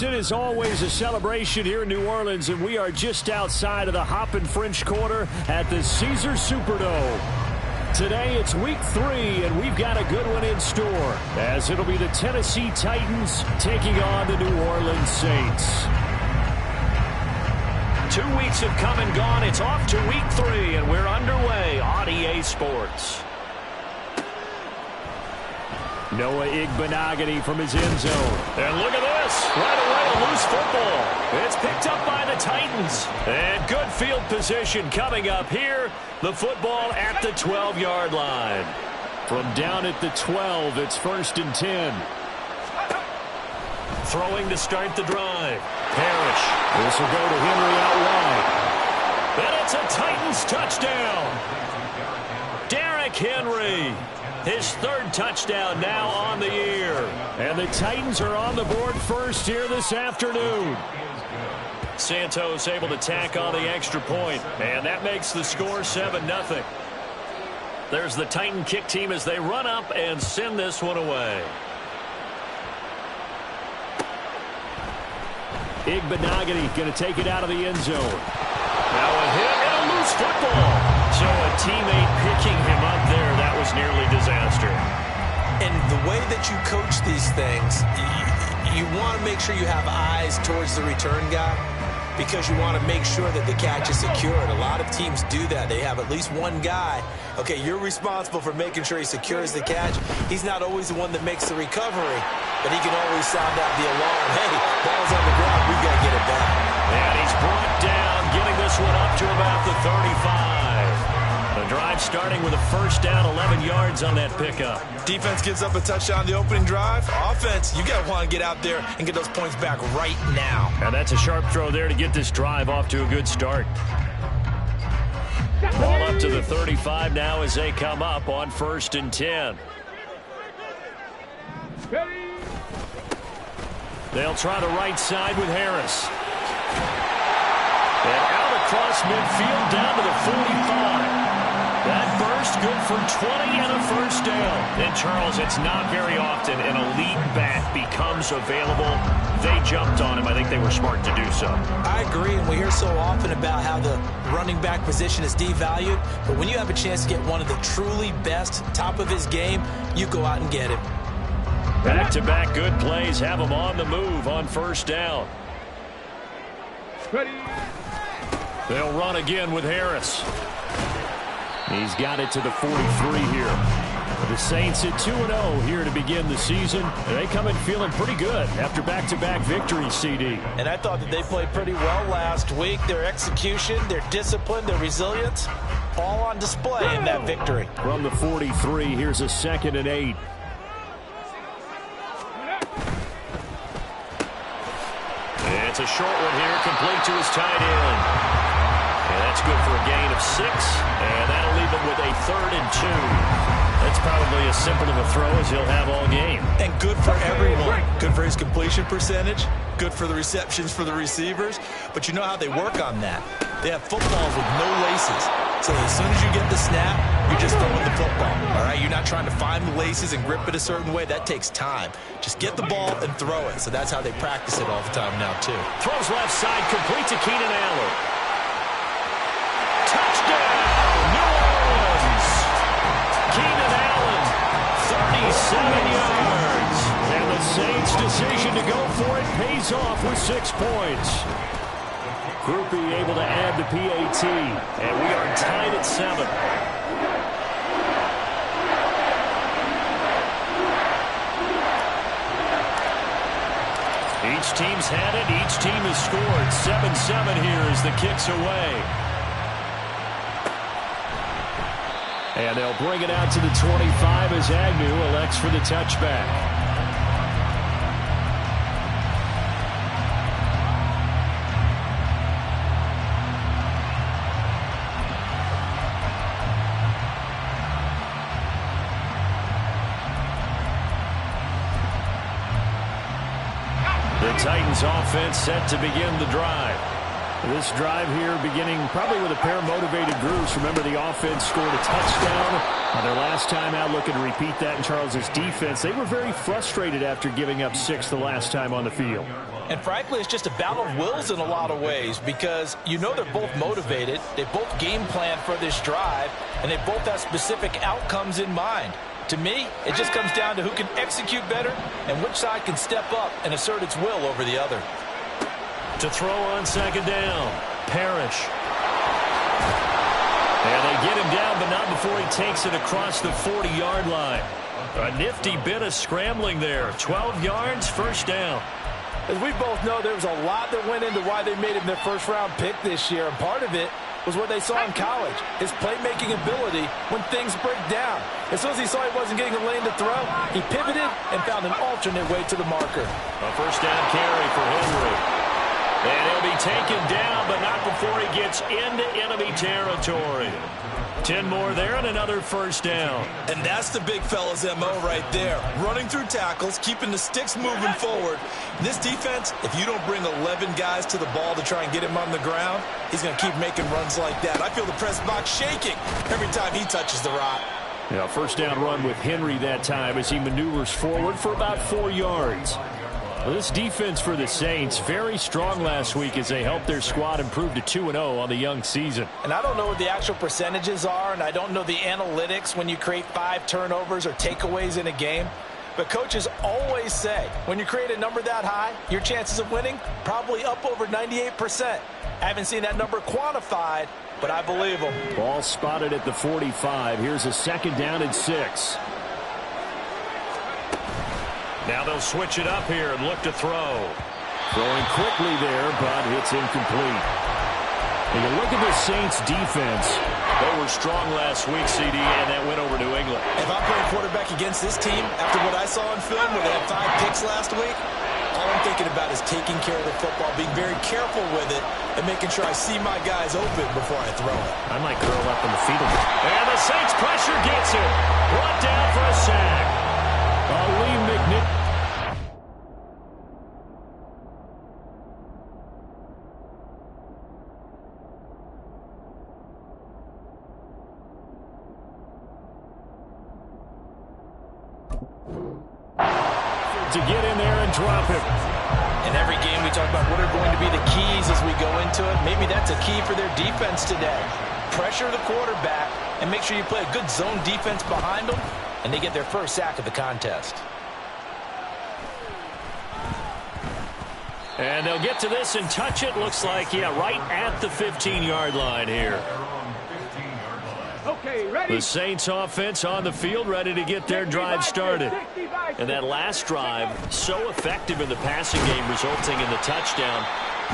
It is always a celebration here in New Orleans, and we are just outside of the Hoppin' French Quarter at the Caesars Superdome. Today it's week 3, and we've got a good one in store, as it'll be the Tennessee Titans taking on the New Orleans Saints. 2 weeks have come and gone. It's off to week 3, and we're underway on EA Sports. Noah Igbenogany from his end zone. And look at this. Right away, a loose football. It's picked up by the Titans. And good field position coming up here. The football at the 12-yard line. From down at the 12, it's 1st and 10. Throwing to start the drive. Parrish. This will go to Henry out wide. And it's a Titans touchdown. Derrick Henry. His 3rd touchdown now on the year. And the Titans are on the board first here this afternoon. Santos able to tack on the extra point. And that makes the score 7-0. There's the Titan kick team as they run up and send this one away. Igbenogany going to take it out of the end zone. Now a hit and a loose football. So a teammate picking him up there, that was nearly disaster. And the way that you coach these things, you want to make sure you have eyes towards the return guy because you want to make sure that the catch is secured. A lot of teams do that. They have at least one guy. Okay, you're responsible for making sure he secures the catch. He's not always the one that makes the recovery, but he can always sound out the alarm. Hey, ball's on the ground. We got to get it back. And he's brought down, getting this one up to about the 35. The drive starting with a 1st down, 11 yards on that pickup. Defense gives up a touchdown the opening drive. Offense, you got to want to get out there and get those points back right now. And that's a sharp throw there to get this drive off to a good start. Ball up to the 35 now as they come up on 1st and 10. They'll try the right side with Harris. And out across midfield down to the 45. That burst good for 20 and a 1st down. And, Charles, it's not very often an elite back becomes available. They jumped on him. I think they were smart to do so. I agree, and we hear so often about how the running back position is devalued. But when you have a chance to get one of the truly best, top of his game, you go out and get him. Back-to-back good plays have him on the move on 1st down. Ready. They'll run again with Harris. He's got it to the 43 here. The Saints at 2-0 here to begin the season. They come in feeling pretty good after back-to-back victories, CD. And I thought that they played pretty well last week. Their execution, their discipline, their resilience, all on display in that victory. From the 43, here's a 2nd and 8. It's a short one here, complete to his tight end. And that's good for a gain of 6, and that'll leave him with a 3rd and 2. That's probably as simple of a throw as he'll have all game. And good for everyone. Good for his completion percentage. Good for the receptions for the receivers. But you know how they work on that. They have footballs with no laces. So as soon as you get the snap, you're just throwing the football. All right, you're not trying to find the laces and grip it a certain way. That takes time. Just get the ball and throw it. So that's how they practice it all the time now, too. Throws left side, complete to Keenan Allen. Touchdown, New Orleans. Keenan Allen, 37 yards. And the Saints' decision to go for it pays off with 6 points. Groupie able to add the PAT. And we are tied at 7. Each team's had it. Each team has scored. 7-7 here as the kick's away. And they'll bring it out to the 25 as Agnew elects for the touchback. The Titans offense set to begin the drive. This drive here beginning probably with a pair of motivated groups. Remember, the offense scored a touchdown on their last time out, looking to repeat that in Charles's defense. They were very frustrated after giving up 6 the last time on the field. And frankly, it's just a battle of wills in a lot of ways because you know they're both motivated. They both game plan for this drive, and they both have specific outcomes in mind. To me, it just comes down to who can execute better and which side can step up and assert its will over the other. To throw on second down, Parrish. And they get him down, but not before he takes it across the 40-yard line. A nifty bit of scrambling there. 12 yards, first down. As we both know, there was a lot that went into why they made him their first-round pick this year, and part of it was what they saw in college, his playmaking ability when things break down. As soon as he saw he wasn't getting a lane to throw, he pivoted and found an alternate way to the marker. A first down carry for Henry. And he'll be taken down, but not before he gets into enemy territory. 10 more there and another first down. And that's the big fella's MO right there. Running through tackles, keeping the sticks moving forward. This defense, if you don't bring 11 guys to the ball to try and get him on the ground, he's going to keep making runs like that. I feel the press box shaking every time he touches the rock. Yeah, first down run with Henry that time as he maneuvers forward for about 4 yards. Well, this defense for the Saints, very strong last week as they helped their squad improve to 2-0 on the young season. And I don't know what the actual percentages are, and I don't know the analytics when you create 5 turnovers or takeaways in a game. But coaches always say, when you create a number that high, your chances of winning probably up over 98%. I haven't seen that number quantified, but I believe them. Ball spotted at the 45. Here's a second down and 6. Now they'll switch it up here and look to throw. Throwing quickly there, but it's incomplete. And you look at the Saints defense. They were strong last week, CD, and that went over New England. If I'm playing quarterback against this team, after what I saw on film where they had 5 picks last week, all I'm thinking about is taking care of the football, being very careful with it, and making sure I see my guys open before I throw it. I might curl up in the feet of it. And the Saints pressure gets it. Brought down for a sack. Lee McNick. To get in there and drop him. In every game we talk about what are going to be the keys as we go into it. Maybe that's a key for their defense today. Pressure the quarterback and make sure you play a good zone defense behind them, and they get their first sack of the contest. And they'll get to this and touch it. Looks like, yeah, right at the 15-yard line here. Okay, ready? The Saints offense on the field, ready to get their drive started. And that last drive, so effective in the passing game, resulting in the touchdown.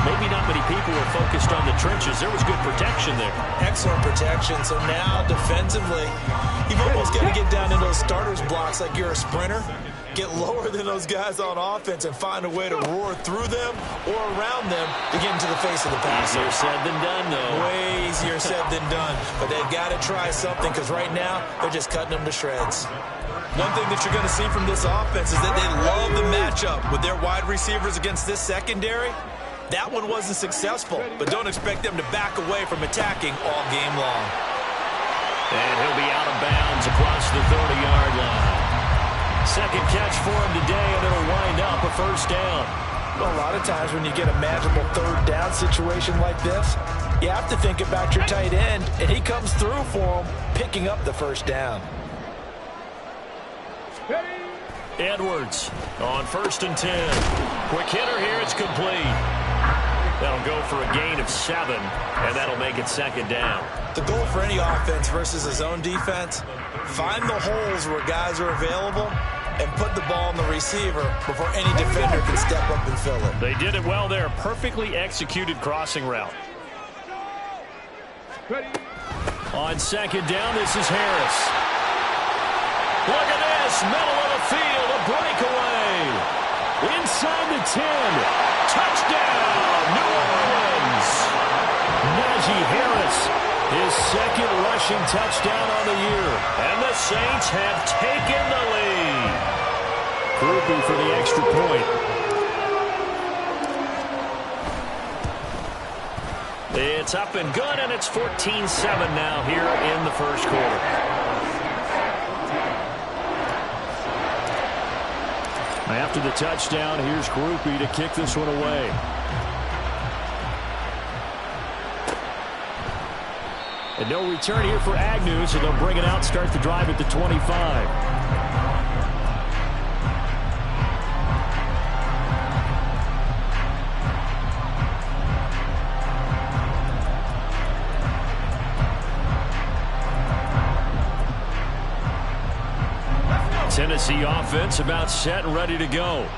Maybe not many people were focused on the trenches. There was good protection there. Excellent protection. So now, defensively, you've almost got to get down in those starters blocks like you're a sprinter. Get lower than those guys on offense and find a way to roar through them or around them to get into the face of the passer. Easier said than done, though. Way easier said than done. But they've got to try something because right now they're just cutting them to shreds. One thing that you're going to see from this offense is that they love the matchup with their wide receivers against this secondary. That one wasn't successful, but don't expect them to back away from attacking all game long. And he'll be out of bounds across the 30-yard line. Second catch for him today, and it'll wind up a first down. Well, a lot of times when you get a manageable third down situation like this, you have to think about your tight end, and he comes through for him, picking up the first down. Edwards on 1st and 10. Quick hitter here, it's complete. That'll go for a gain of 7, and that'll make it second down. The goal for any offense versus a zone defense, find the holes where guys are available and put the ball on the receiver before any defender can step up and fill it. They did it well there. Perfectly executed crossing route. On second down, this is Harris. Look at this, middle of the field, a breakaway. Inside the 10. Touchdown, New Orleans. Najee Harris, his second rushing touchdown on the year. And the Saints have taken the lead. Grouping for the extra point. It's up and good, and it's 14-7 now here in the first quarter. After the touchdown, here's Groupie to kick this one away. And no return here for Agnew, so they'll bring it out, start the drive at the 25. Tennessee offense about set and ready to go.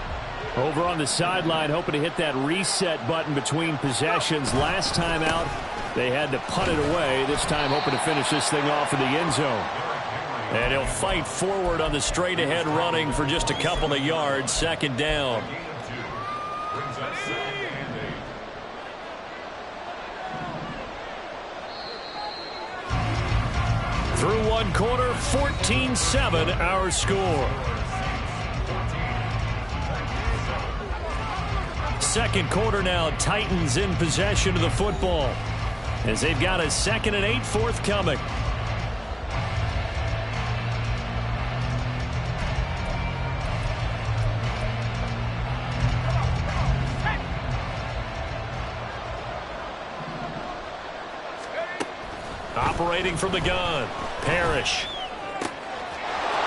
Over on the sideline, hoping to hit that reset button between possessions. Last time out, they had to punt it away. This time, hoping to finish this thing off in the end zone. And he'll fight forward on the straight-ahead running for just a couple of yards. Second down. Through one quarter, 14-7 our score. Second quarter now, Titans in possession of the football as they've got a 2nd and 8 forthcoming. Operating from the gun, Parrish.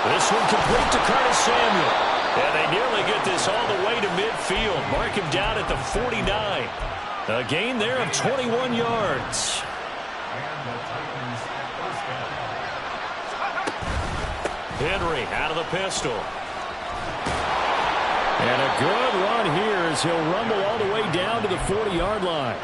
This one complete to Curtis Samuel. And they nearly get this all the way to midfield. Mark him down at the 49. A gain there of 21 yards. Henry out of the pistol. And a good run here as he'll rumble all the way down to the 40-yard line.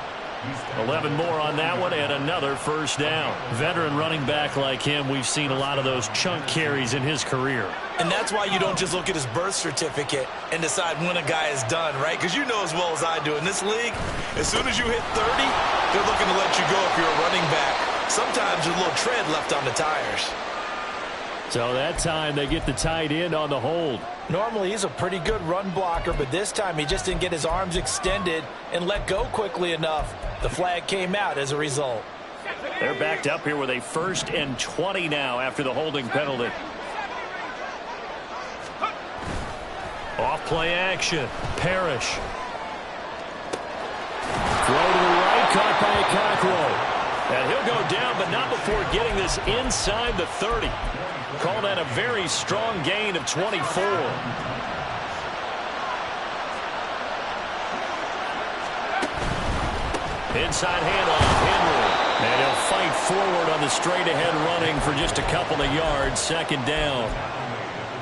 11 more on that one and another first down. Veteran running back like him, we've seen a lot of those chunk carries in his career. And that's why you don't just look at his birth certificate and decide when a guy is done, right? Because you know as well as I do, in this league, as soon as you hit 30, they're looking to let you go if you're a running back. Sometimes there's a little tread left on the tires. So that time they get the tight end on the hold. Normally he's a pretty good run blocker, but this time he just didn't get his arms extended and let go quickly enough. The flag came out as a result. They're backed up here with a 1st and 20 now after the holding penalty. Off play action. Parrish. Throw to the right, caught by Cockrell. And he'll go down, but not before getting this inside the 30. Call that a very strong gain of 24. Inside handoff, Henry. And he'll fight forward on the straight-ahead running for just a couple of yards. Second down.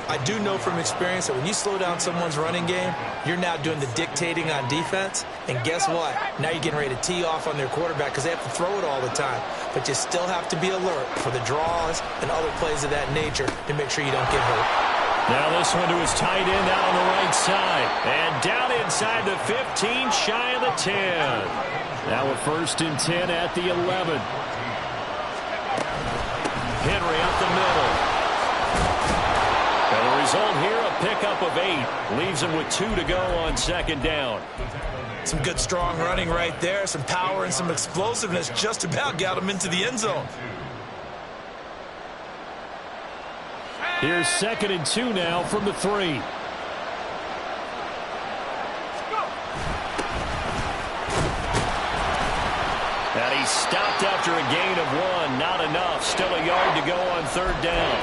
I do know from experience that when you slow down someone's running game, you're now doing the dictating on defense. And guess what? Now you're getting ready to tee off on their quarterback because they have to throw it all the time. But you still have to be alert for the draws and other plays of that nature to make sure you don't get hurt. Now this one to his tight end out on the right side. And down inside the 15, shy of the 10. Now a 1st and 10 at the 11. Henry up the middle. And the result here, a pickup of 8. Leaves him with 2 to go on second down. Some good strong running right there. Some power and some explosiveness just about got him into the end zone. Here's 2nd and 2 now from the 3. And he stopped after a gain of 1. Not enough. Still a yard to go on third down.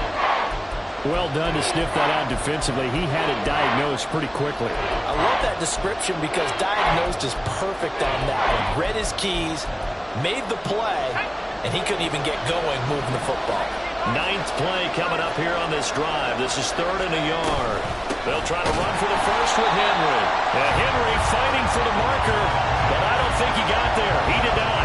Well done to sniff that out defensively. He had it diagnosed pretty quickly. I love that description because diagnosed is perfect on that one. Read his keys, made the play, and he couldn't even get going moving the football. 9th play coming up here on this drive. This is 3rd and a yard. They'll try to run for the first with Henry. And Henry fighting for the marker, but I don't think he got there. He did not.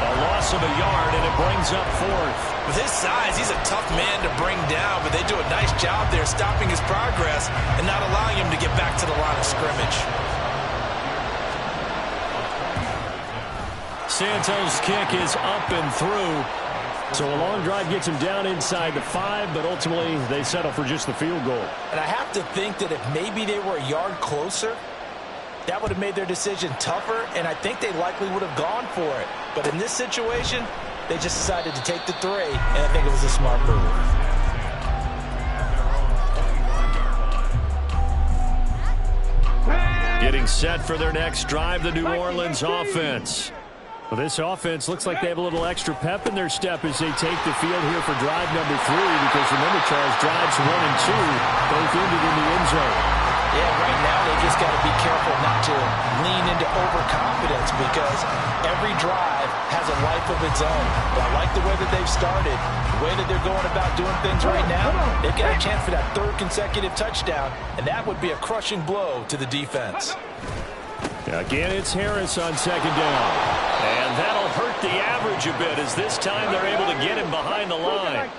A loss of a yard, and it brings up 4th. With his size, he's a tough man to bring down, but they do a nice job there stopping his progress and not allowing him to get back to the line of scrimmage. Santos' kick is up and through. So a long drive gets him down inside the 5, but ultimately they settle for just the field goal. And I have to think that if maybe they were a yard closer, that would have made their decision tougher, and I think they likely would have gone for it. But in this situation, they just decided to take the 3, and I think it was a smart move. Getting set for their next drive, the New Orleans offense. Well, this offense looks like they have a little extra pep in their step as they take the field here for drive number 3, because remember, Charles, drives 1 and 2 both ended in the end zone. Yeah, right now they just got to be careful not to lean into overconfidence, because every drive has a life of its own. But I like the way that they've started, the way that they're going about doing things right now. They've got a chance for that 3rd consecutive touchdown, and that would be a crushing blow to the defense. Again, it's Harris on 2nd down. And that'll hurt the average a bit, as this time they're able to get him behind the line.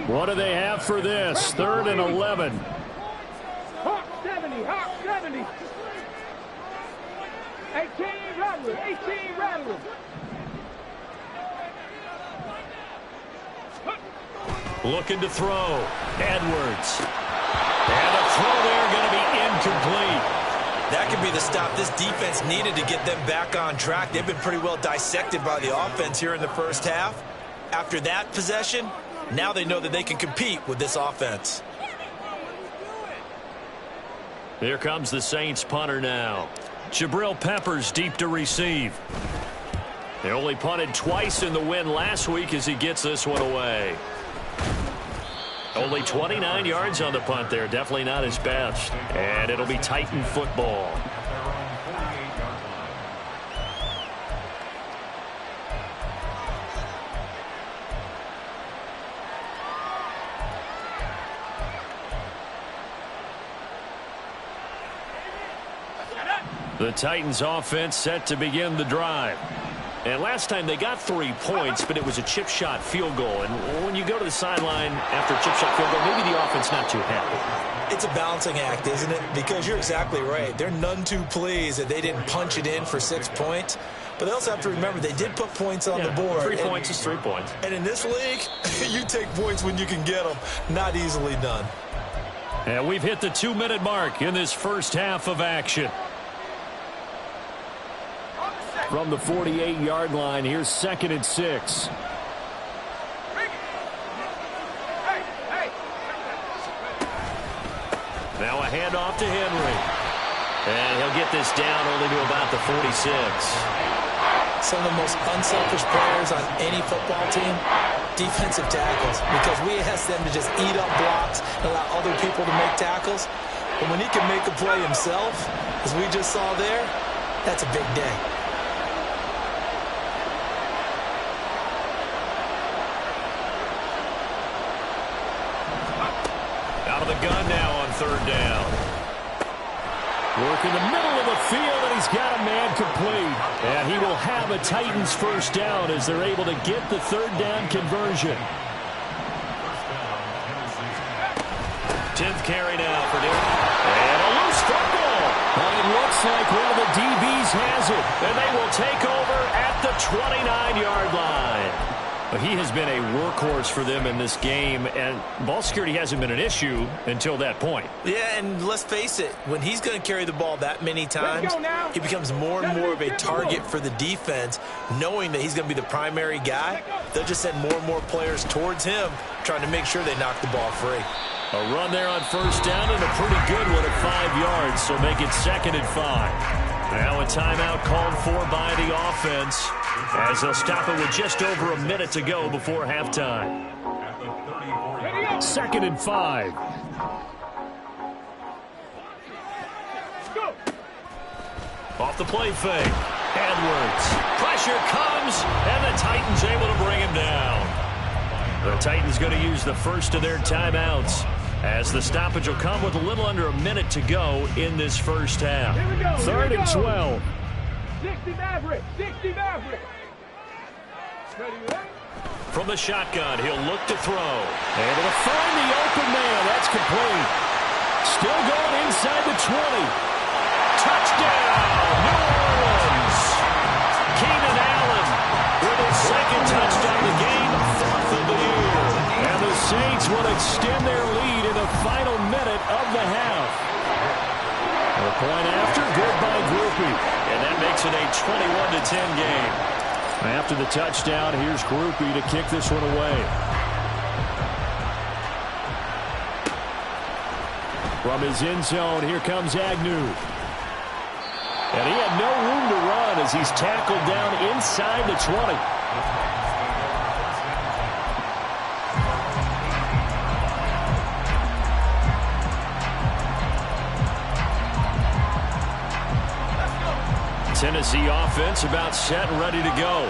What do they have for this? 3rd and 11. Hawk 70, Hawk 70. 18 Rattler, 18 Rattler. Looking to throw. Edwards. And a throw there going to be incomplete. That could be the stop this defense needed to get them back on track. They've been pretty well dissected by the offense here in the first half. After that possession, now they know that they can compete with this offense. Here comes the Saints punter now. Jabril Peppers deep to receive. They only punted twice in the win last week as he gets this one away. Only 29 yards on the punt there. Definitely not his best. And it'll be Titan football. The Titans offense set to begin the drive. And last time they got 3 points, but it was a chip shot field goal. And when you go to the sideline after a chip shot field goal, maybe the offense not too happy. It's a balancing act, isn't it? Because you're exactly right. They're none too pleased that they didn't punch it in for 6 points. But they also have to remember they did put points on the board. 3 points is 3 points. And in this league, you take points when you can get them. Not easily done. And we've hit the 2-minute mark in this first half of action. From the 48-yard line, here's 2nd and 6. Now a handoff to Henry. And he'll get this down only to about the 46. Some of the most unselfish players on any football team, defensive tackles, because we ask them to just eat up blocks and allow other people to make tackles. But when he can make a play himself, as we just saw there, that's a big day. Out of the gun now on 3rd down. Work in the middle of the field, and he's got a man complete. And he will have a Titans first down as they're able to get the 3rd down conversion. 10th carry now for Nick. And a loose football. Well, it looks like one of the DBs has it. And they will take over at the 29-yard line. But he has been a workhorse for them in this game, and ball security hasn't been an issue until that point. Yeah, and let's face it, when he's going to carry the ball that many times, he becomes more and more of a target for the defense, knowing that he's going to be the primary guy. They'll just send more and more players towards him, trying to make sure they knock the ball free. A run there on 1st down, and a pretty good one at 5 yards, so make it 2nd and 5. Now a timeout called for by the offense, as they'll stop it with just over a minute to go before halftime. 2nd and 5. Off the play fake. Edwards. Pressure comes, and the Titans able to bring him down. The Titans going to use the first of their timeouts, as the stoppage will come with a little under a minute to go in this first half. 3rd and 12. 60 Maverick, 60 Maverick. From the shotgun, he'll look to throw. Able to find the open man. That's complete. Still going inside the 20. Touchdown, New Orleans. Keenan Allen with his 2nd touchdown of the game, 4th of the year. And the Saints will extend their lead in the final minute of the half. The point after, good by Groupie. makes it a 21-10 game. After the touchdown, here's Groupie to kick this one away. From his end zone, here comes Agnew. And he had no room to run as he's tackled down inside the 20. Tennessee offense about set and ready to go.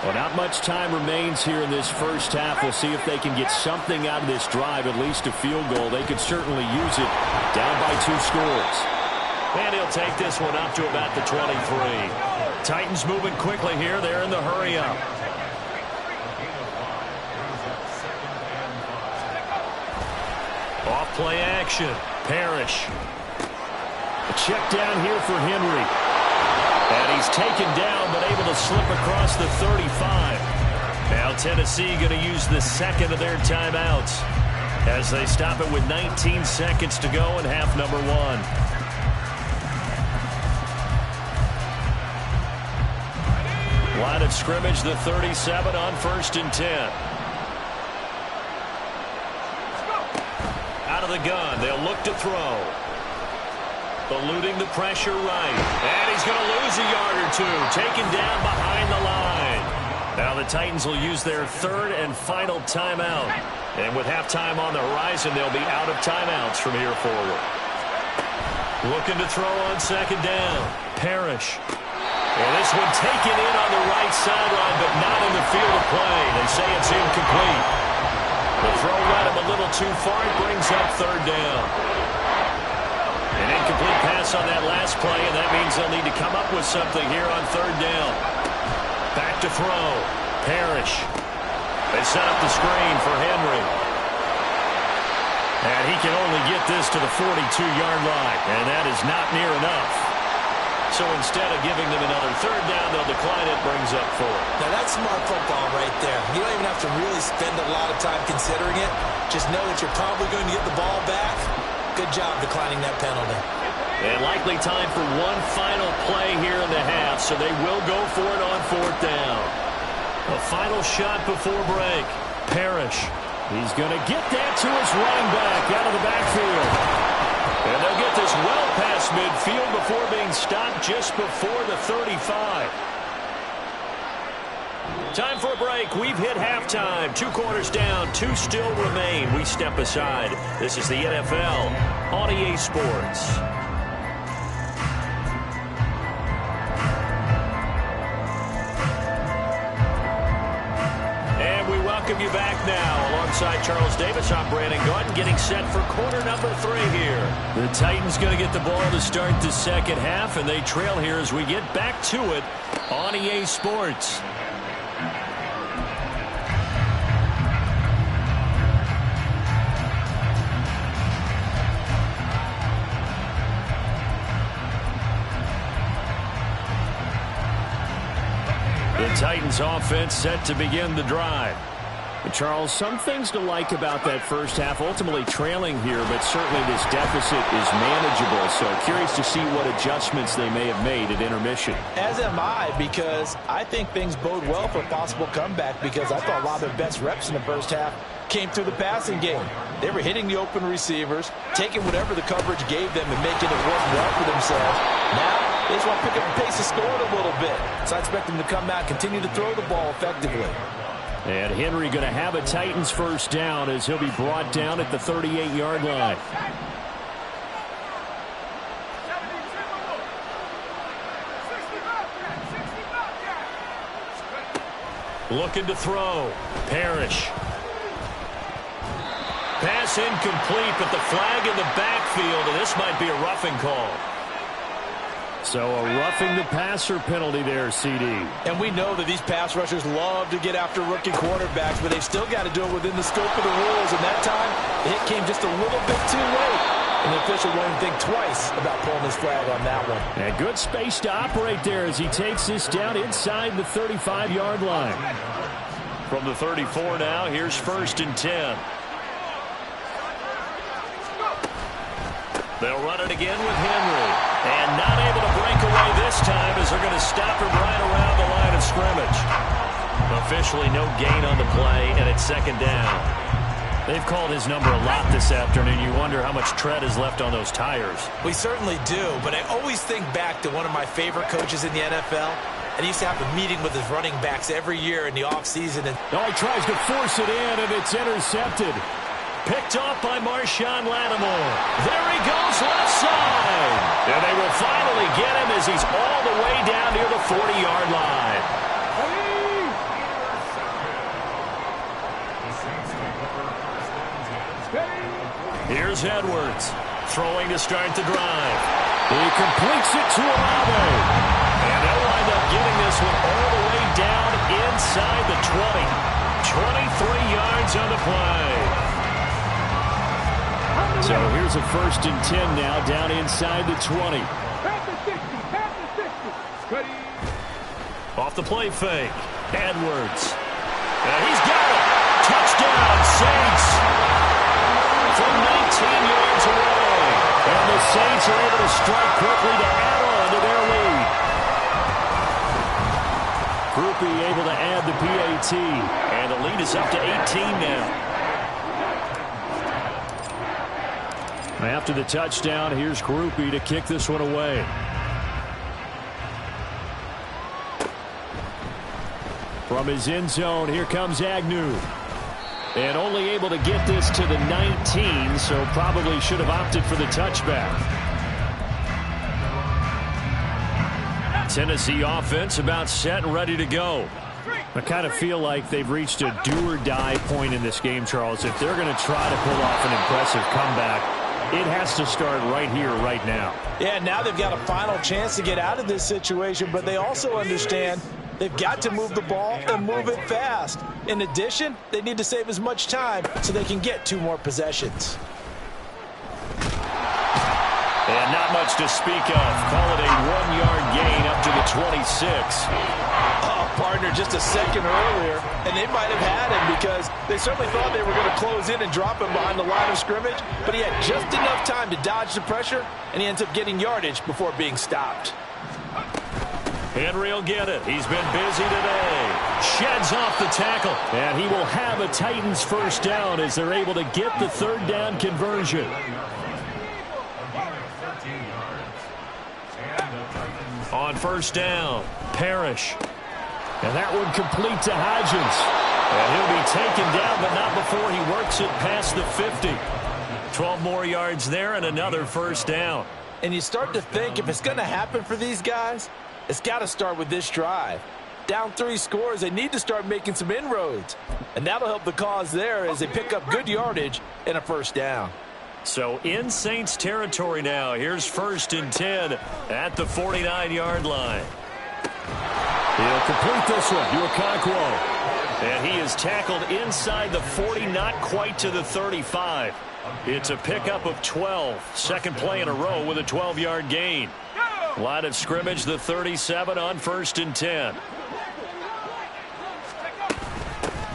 Well, not much time remains here in this first half. We'll see if they can get something out of this drive, at least a field goal. They could certainly use it, down by 2 scores. And he'll take this one up to about the 23. Titans moving quickly here. They're in the hurry up. Off play action. Parrish. A check down here for Henry. And he's taken down, but able to slip across the 35. Now Tennessee going to use the second of their timeouts as they stop it with 19 seconds to go in half number 1. Line of scrimmage, the 37 on 1st and 10. Out of the gun, they'll look to throw. Eluding the pressure right. And he's going to lose a yard or 2. Taken down behind the line. Now the Titans will use their 3rd and final timeout. And with halftime on the horizon, they'll be out of timeouts from here forward. Looking to throw on 2nd down. Parrish. And this one taken in on the right sideline, but not in the field of play. They say it's incomplete. The throw led him a little too far. It brings up 3rd down. An incomplete pass on that last play, and that means they'll need to come up with something here on 3rd down. Back to throw. Parrish. They set up the screen for Henry. And he can only get this to the 42-yard line, and that is not near enough. So instead of giving them another 3rd down, they'll decline it, brings up 4. Now that's smart football right there. You don't even have to really spend a lot of time considering it. Just know that you're probably going to get the ball back. Good job declining that penalty. And likely time for one final play here in the half, so they will go for it on 4th down. A final shot before break. Parrish. He's going to get that to his running back out of the backfield. And they'll get this well past midfield before being stopped just before the 35. Time for a break. We've hit halftime. 2 quarters down. 2 still remain. We step aside. This is the NFL on EA Sports. And we welcome you back now. Alongside Charles Davis, I'm Brandon Gaudin, getting set for quarter number 3 here. The Titans going to get the ball to start the second half, and they trail here as we get back to it on EA Sports. The Titans offense set to begin the drive. And Charles, some things to like about that first half. Ultimately trailing here, but certainly this deficit is manageable. So curious to see what adjustments they may have made at intermission. As am I, because I think things bode well for a possible comeback, because I thought a lot of their best reps in the first half came through the passing game. They were hitting the open receivers, taking whatever the coverage gave them and making it work well for themselves. Now, they just want to pick up the pace of scoring a little bit. So I expect them to come out, continue to throw the ball effectively. And Henry going to have a Titans first down as he'll be brought down at the 38-yard line. Looking to throw. Parrish. Pass incomplete, but the flag in the backfield, and this might be a roughing call. So a roughing the passer penalty there, CD. And we know that these pass rushers love to get after rookie quarterbacks, but they've still got to do it within the scope of the rules. And that time, the hit came just a little bit too late. And the official won't even think twice about pulling his flag on that one. And good space to operate there as he takes this down inside the 35-yard line. From the 34 now, here's 1st and 10. They'll run it again with Henry. And not able to break away this time as they're going to stop him right around the line of scrimmage. Officially no gain on the play, and it's second down. They've called his number a lot this afternoon. You wonder how much tread is left on those tires. We certainly do, but I always think back to one of my favorite coaches in the NFL. And he used to have a meeting with his running backs every year in the offseason. And he tries to force it in, and it's intercepted. Picked off by Marshawn Lattimore. There he goes left side. And they will finally get him as he's all the way down near the 40-yard line. Here's Edwards, throwing to start the drive. He completes it to Olave. And they'll wind up getting this one all the way down inside the 20. 23 yards on the play. So here's a 1st and 10 now, down inside the 20. Past the 60, past the 60. Off the play fake, Edwards. And he's got it. Touchdown, Saints. From 19 yards away. And the Saints are able to strike quickly to add on to their lead. Groupie able to add the PAT. And the lead is up to 18 now. After the touchdown, here's Groupie to kick this one away. From his end zone, here comes Agnew. And only able to get this to the 19, so probably should have opted for the touchback. Tennessee offense about set and ready to go. I kind of feel like they've reached a do-or-die point in this game, Charles. If they're going to try to pull off an impressive comeback, it has to start right here, right now. Yeah, now they've got a final chance to get out of this situation, but they also understand they've got to move the ball and move it fast. In addition, they need to save as much time so they can get 2 more possessions. And not much to speak of. Call it a 1-yard gain up to the 26. Partner just a second earlier, and they might have had him because they certainly thought they were going to close in and drop him behind the line of scrimmage, but he had just enough time to dodge the pressure, and he ends up getting yardage before being stopped. Henry will get it. He's been busy today. Sheds off the tackle. And he will have a Titans 1st down as they're able to get the 3rd down conversion. On 1st down, Parrish. And that one complete to Hodgins. And he'll be taken down, but not before he works it past the 50. 12 more yards there and another 1st down. And you start to think if it's going to happen for these guys, it's got to start with this drive. Down 3 scores, they need to start making some inroads. And that'll help the cause there as they pick up good yardage and a 1st down. So in Saints territory now. Here's 1st and 10 at the 49-yard line. He'll complete this one to Okonkwo. And he is tackled inside the 40, not quite to the 35. It's a pickup of 12. 2nd play in a row with a 12-yard gain. Line of scrimmage, the 37 on 1st and 10.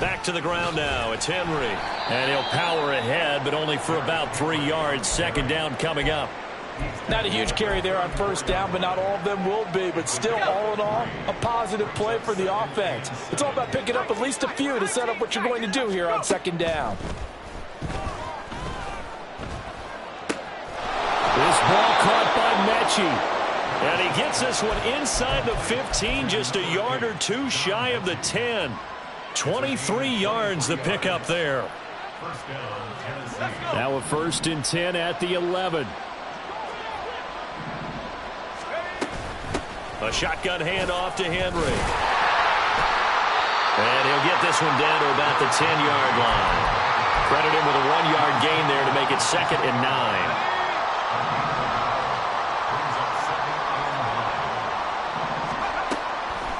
Back to the ground now. It's Henry. And he'll power ahead, but only for about 3 yards. 2nd down coming up. Not a huge carry there on 1st down, but not all of them will be. But still, all in all, a positive play for the offense. It's all about picking up at least a few to set up what you're going to do here on 2nd down. This ball caught by Mechie. And he gets this one inside the 15, just a yard or 2 shy of the 10. 23 yards the pickup there. Now a 1st and 10 at the 11. A shotgun handoff to Henry. And he'll get this one down to about the 10-yard line. Credit him with a 1-yard gain there to make it 2nd and 9.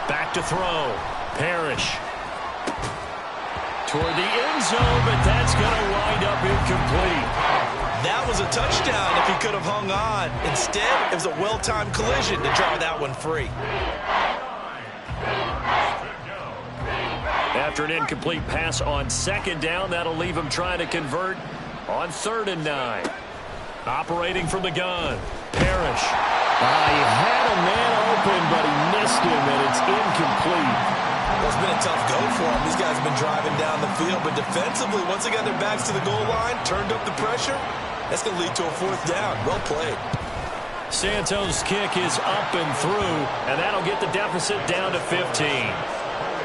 Back to throw. Parrish. Toward the end zone, but that's going to wind up incomplete. That was a touchdown if he could have hung on. Instead, it was a well-timed collision to draw that one free. After an incomplete pass on 2nd down, that'll leave him trying to convert on 3rd and 9. Operating from the gun, Parrish. He had a man open, but he missed him, and it's incomplete. Well, it's been a tough go for them. These guys have been driving down the field, but defensively, once they got their backs to the goal line, turned up the pressure, that's going to lead to a 4th down. Well played. Santos' kick is up and through, and that'll get the deficit down to 15.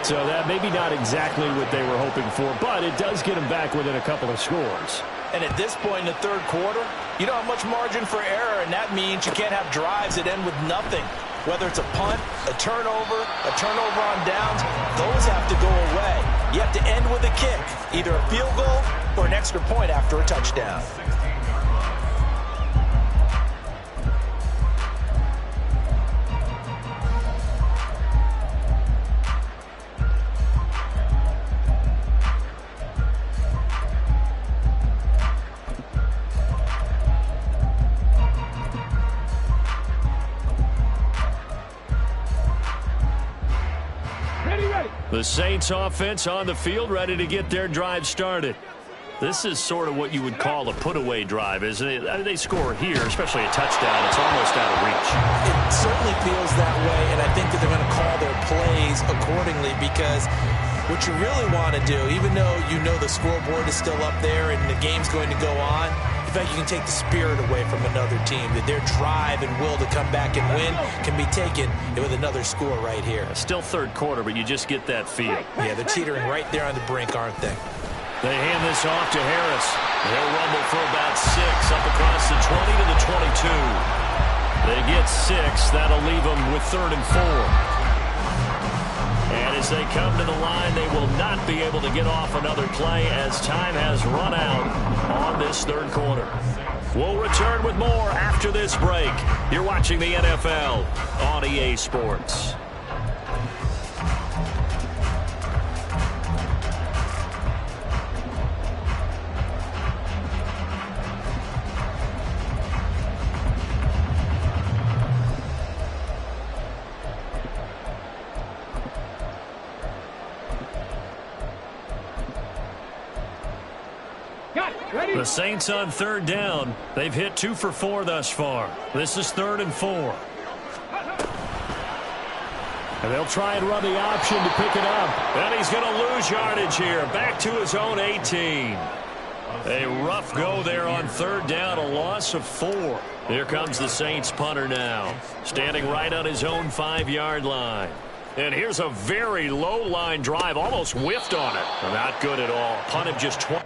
So that maybe not exactly what they were hoping for, but it does get them back within a couple of scores. And at this point in the 3rd quarter, you don't have much margin for error, and that means you can't have drives that end with nothing. Whether it's a punt, a turnover on downs, those have to go away. You have to end with a kick, either a field goal or an extra point after a touchdown. The Saints offense on the field, ready to get their drive started. This is sort of what you would call a put-away drive, isn't it? I mean, they score here, especially a touchdown. It's almost out of reach. It certainly feels that way, and I think that they're going to call their plays accordingly, because what you really want to do, even though you know the scoreboard is still up there and the game's going to go on, in fact, you can take the spirit away from another team, that their drive and will to come back and win can be taken with another score right here. Still 3rd quarter, but you just get that feel. Yeah, they're teetering right there on the brink, aren't they? They hand this off to Harris. They'll rumble for about 6 up across the 20 to the 22. They get 6. That'll leave them with 3rd and 4. And as they come to the line, they will not be able to get off another play as time has run out on this 3rd quarter. We'll return with more after this break. You're watching the NFL on EA Sports. The Saints on 3rd down. They've hit 2 for 4 thus far. This is 3rd and 4. And they'll try and run the option to pick it up. And he's going to lose yardage here. Back to his own 18. A rough go there on 3rd down. A loss of 4. Here comes the Saints punter now. Standing right on his own 5-yard line. And here's a very low line drive. Almost whiffed on it. Not good at all. Punted just 20.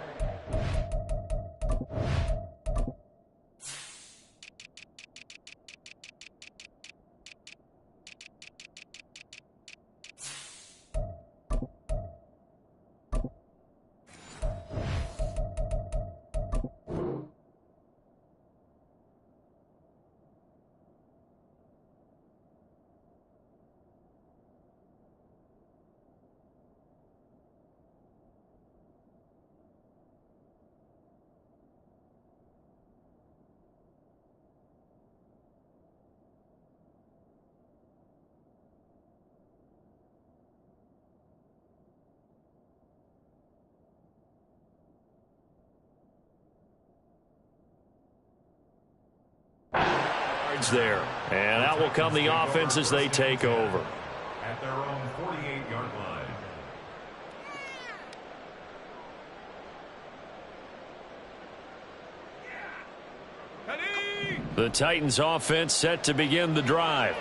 There, and out will come the offense as they take over at their own 48-yard line. The Titans offense set to begin the drive.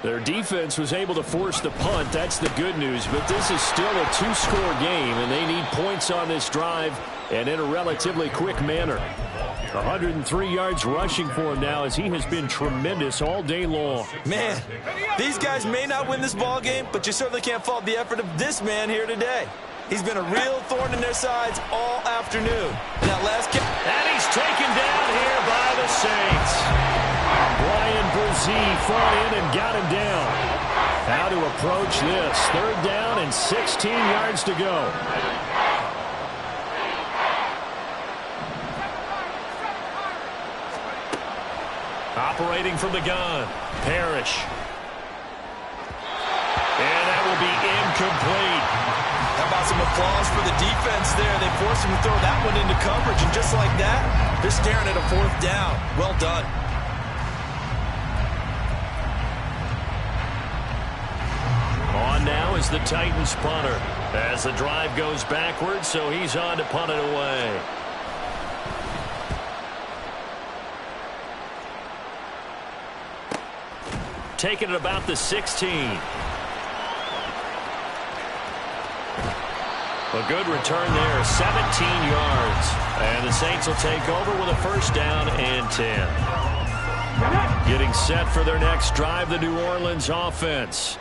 Their defense was able to force the punt. That's the good news, but this is still a 2-score game, and they need points on this drive and in a relatively quick manner. 103 yards rushing for him now, as he has been tremendous all day long. Man, these guys may not win this ball game, but you certainly can't fault the effort of this man here today. He's been a real thorn in their sides all afternoon. That last kick. And he's taken down here by the Saints. Brian Brzee fought in and got him down. How to approach this. 3rd down and 16 yards to go. Operating from the gun, Parrish. And that will be incomplete. How about some Some applause for the defense there. They forced him to throw that one into coverage, and just like that, they're staring at a 4th down. Well done. On now is the Titans punter as the drive goes backwards, so he's on to punt it away. Taking it about the 16. A good return there, 17 yards. And the Saints will take over with a 1st down and 10. Getting set for their next drive, the New Orleans offense.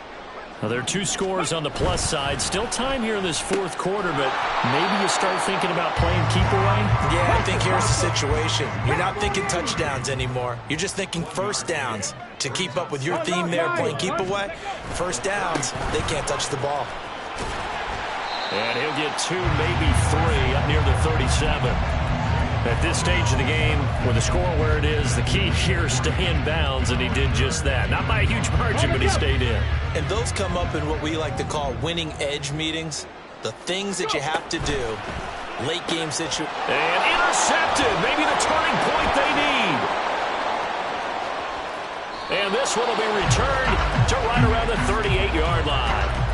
Now, there are 2 scores on the plus side. Still time here in this 4th quarter, but maybe you start thinking about playing keep away? Yeah, I think here's the situation. You're not thinking touchdowns anymore. You're just thinking 1st downs. To keep up with your theme there, playing keep away, 1st downs, they can't touch the ball. And he'll get 2, maybe 3 up near the 37. At this stage of the game, with the score where it is, the key here is stay in bounds, and he did just that. Not by a huge margin, but he stayed in. And those come up in what we like to call winning edge meetings. The things that you have to do. Late game situation. And intercepted. Maybe the turning point they need. And this one will be returned to right around the 38-yard line.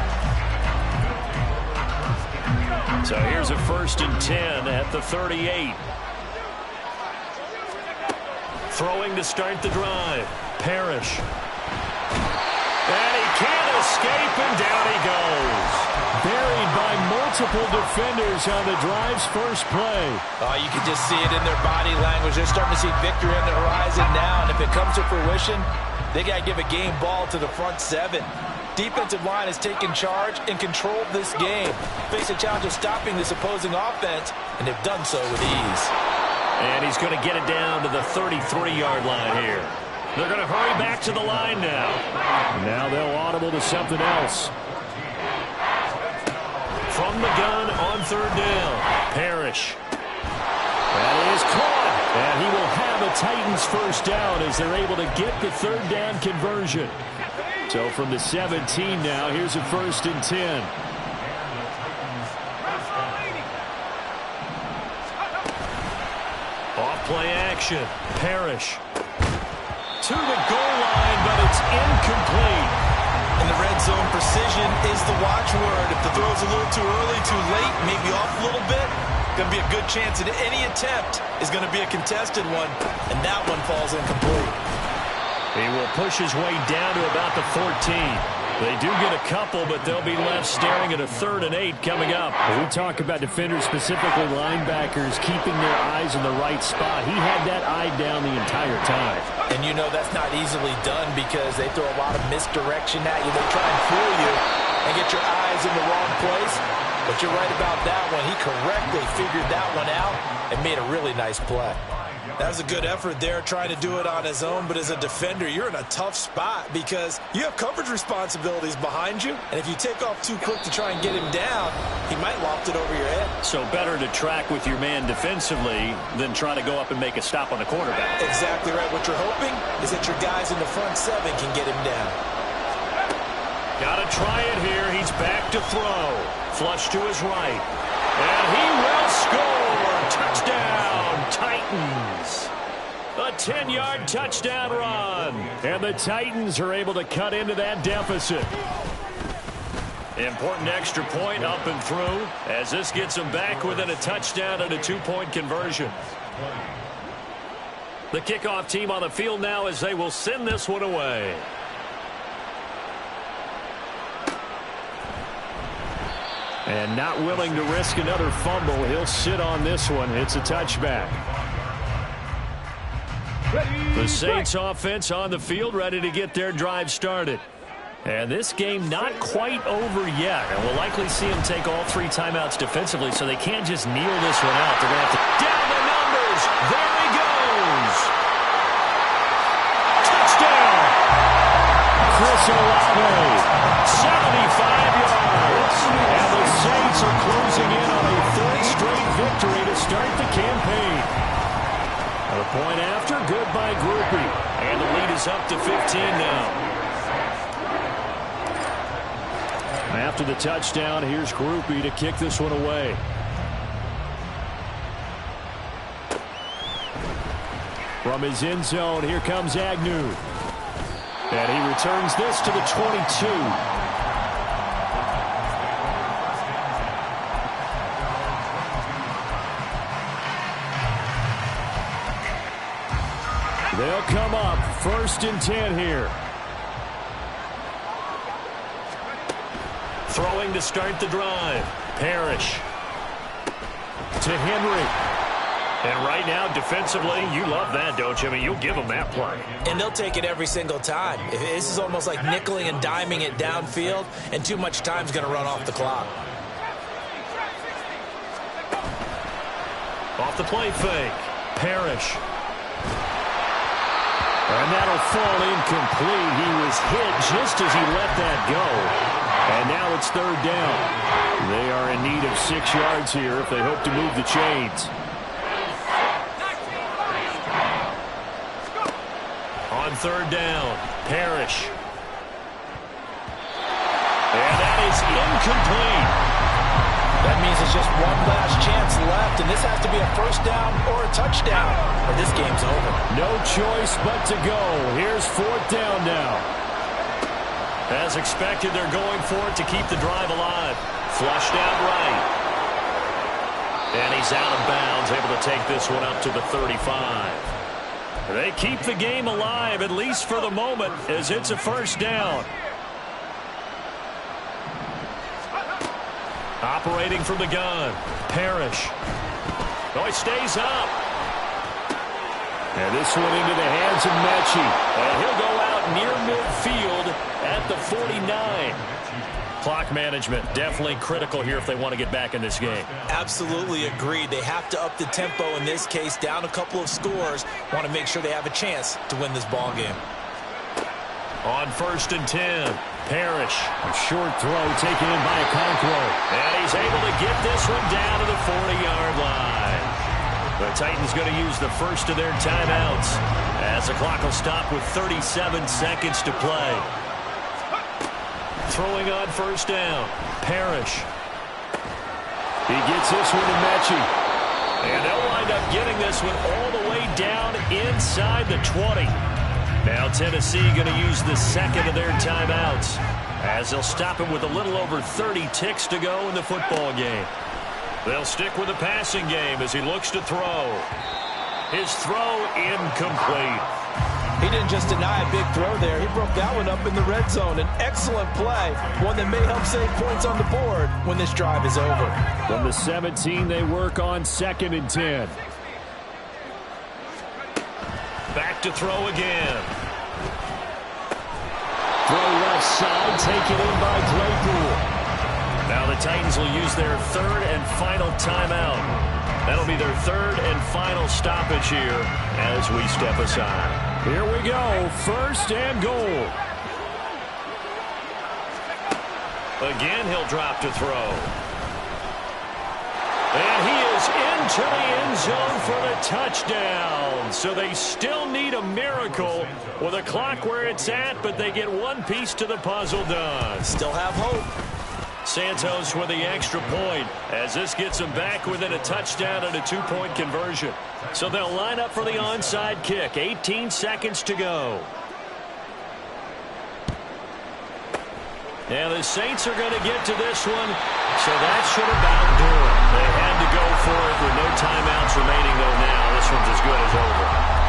So here's a 1st and 10 at the 38. Throwing to start the drive. Parrish. And he can't escape, and down he goes. Buried by multiple defenders on the drive's first play. Oh, you can just see it in their body language. They're starting to see victory on the horizon now, and if it comes to fruition, they got to give a game ball to the front 7. Defensive line has taken charge and controlled this game. Face a challenge of stopping this opposing offense, and they've done so with ease. And he's going to get it down to the 33-yard line here. They're going to hurry back to the line now. Now they'll audible to something else. From the gun on 3rd down. Parrish. That is caught. And he will have a Titans 1st down as they're able to get the 3rd down conversion. So from the 17 now, here's a 1st and 10. Off-play action. Parrish. To the goal line, but it's incomplete. In the red zone, precision is the watchword. If the throw's a little too early, too late, maybe off a little bit, going to be a good chance that any attempt is going to be a contested one, and that one falls incomplete. He will push his way down to about the 14. They do get a couple, but they'll be left staring at a 3rd and 8 coming up. When we talk about defenders, specifically linebackers, keeping their eyes in the right spot. He had that eye down the entire time. And you know that's not easily done because they throw a lot of misdirection at you. They try and fool you and get your eyes in the wrong place. But you're right about that one. He correctly figured that one out and made a really nice play. That was a good effort there, trying to do it on his own, but as a defender, you're in a tough spot because you have coverage responsibilities behind you, and if you take off too quick to try and get him down, he might loft it over your head. So better to track with your man defensively than try to go up and make a stop on the quarterback. Exactly right. What you're hoping is that your guys in the front 7 can get him down. Got to try it here. He's back to throw. Flush to his right. And he will score. Touchdown, Titans. A 10-yard touchdown run. And the Titans are able to cut into that deficit. Important extra point up and through as this gets them back within a touchdown and a 2-point conversion. The kickoff team on the field now as they will send this one away. And not willing to risk another fumble, he'll sit on this one. It's a touchback. The Saints offense on the field ready to get their drive started. And this game not quite over yet. And we'll likely see them take all 3 timeouts defensively, so they can't just kneel this one out. They're going to have to down the numbers. There he goes. Touchdown. Chris Olave. 75 yards. And the Saints are closing in on a 3rd straight victory to start the campaign. A point after, good by Groupie. And the lead is up to 15 now. After the touchdown, here's Groupie to kick this one away. From his end zone, here comes Agnew. And he returns this to the 22. They'll come up 1st and 10 here. Throwing to start the drive. Parrish. To Henry. And right now, defensively, you love that, don't you? I mean, you'll give them that play. And they'll take it every single time. This is almost like nickeling and diming it downfield, and too much time's going to run off the clock. Off the play fake. Parrish. And that'll fall incomplete. He was hit just as he let that go. And now it's 3rd down. They are in need of 6 yards here if they hope to move the chains. On 3rd down, Parrish. And that is incomplete. That means it's just one last chance left, and this has to be a 1st down or a touchdown, or this game's over. No choice but to go. Here's 4th down now. As expected, they're going for it to keep the drive alive. Flushed out right. And he's out of bounds, able to take this one up to the 35. They keep the game alive, at least for the moment, as it's a 1st down. Operating from the gun, Parrish. Oh, he stays up. And this one into the hands of Mechie. And he'll go out near midfield at the 49. Clock management, definitely critical here if they want to get back in this game. Absolutely agreed. They have to up the tempo in this case, down a couple of scores. Want to make sure they have a chance to win this ball game. On 1st and 10, Parrish. A short throw taken in by Okonkwo. And he's able to get this one down to the 40-yard line. The Titans going to use the first of their timeouts as the clock will stop with 37 seconds to play. Throwing on 1st down, Parrish. He gets this one to Mechie. And they'll wind up getting this one all the way down inside the 20. Now Tennessee going to use the 2nd of their timeouts as they'll stop him with a little over 30 ticks to go in the football game. They'll stick with the passing game as he looks to throw. His throw incomplete. He didn't just deny a big throw there. He broke that one up in the red zone. An excellent play, one that may help save points on the board when this drive is over. From the 17, they work on 2nd and 10. Back to throw again. Throw left side, taken in by Claypool. Now the Titans will use their 3rd and final timeout. That'll be their 3rd and final stoppage here as we step aside. Here we go, 1st and goal. Again, he'll drop to throw. And he is into the end zone for the touchdown. So they still need a miracle with the clock where it's at, but they get one piece to the puzzle done. Still have hope. Santos with the extra point as this gets them back within a touchdown and a 2-point conversion. So they'll line up for the onside kick. 18 seconds to go. And the Saints are going to get to this one, so that should about do it. They had to go for it with no timeouts remaining, though, now. This one's as good as over.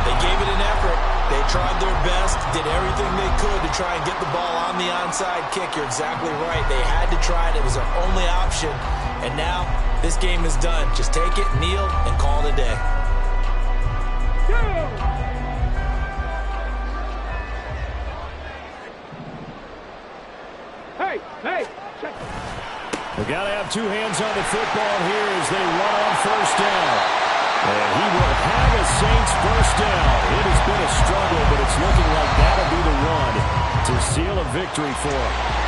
They gave it an effort. They tried their best, did everything they could to try and get the ball on the onside kick. You're exactly right. They had to try it. It was their only option. And now this game is done. Just take it, kneel, and call it a day. Hey, check. We got to have 2 hands on the football here as they run on 1st down. And he will have a Saints 1st down. It has been a struggle, but it's looking like that'll be the run to seal a victory for him.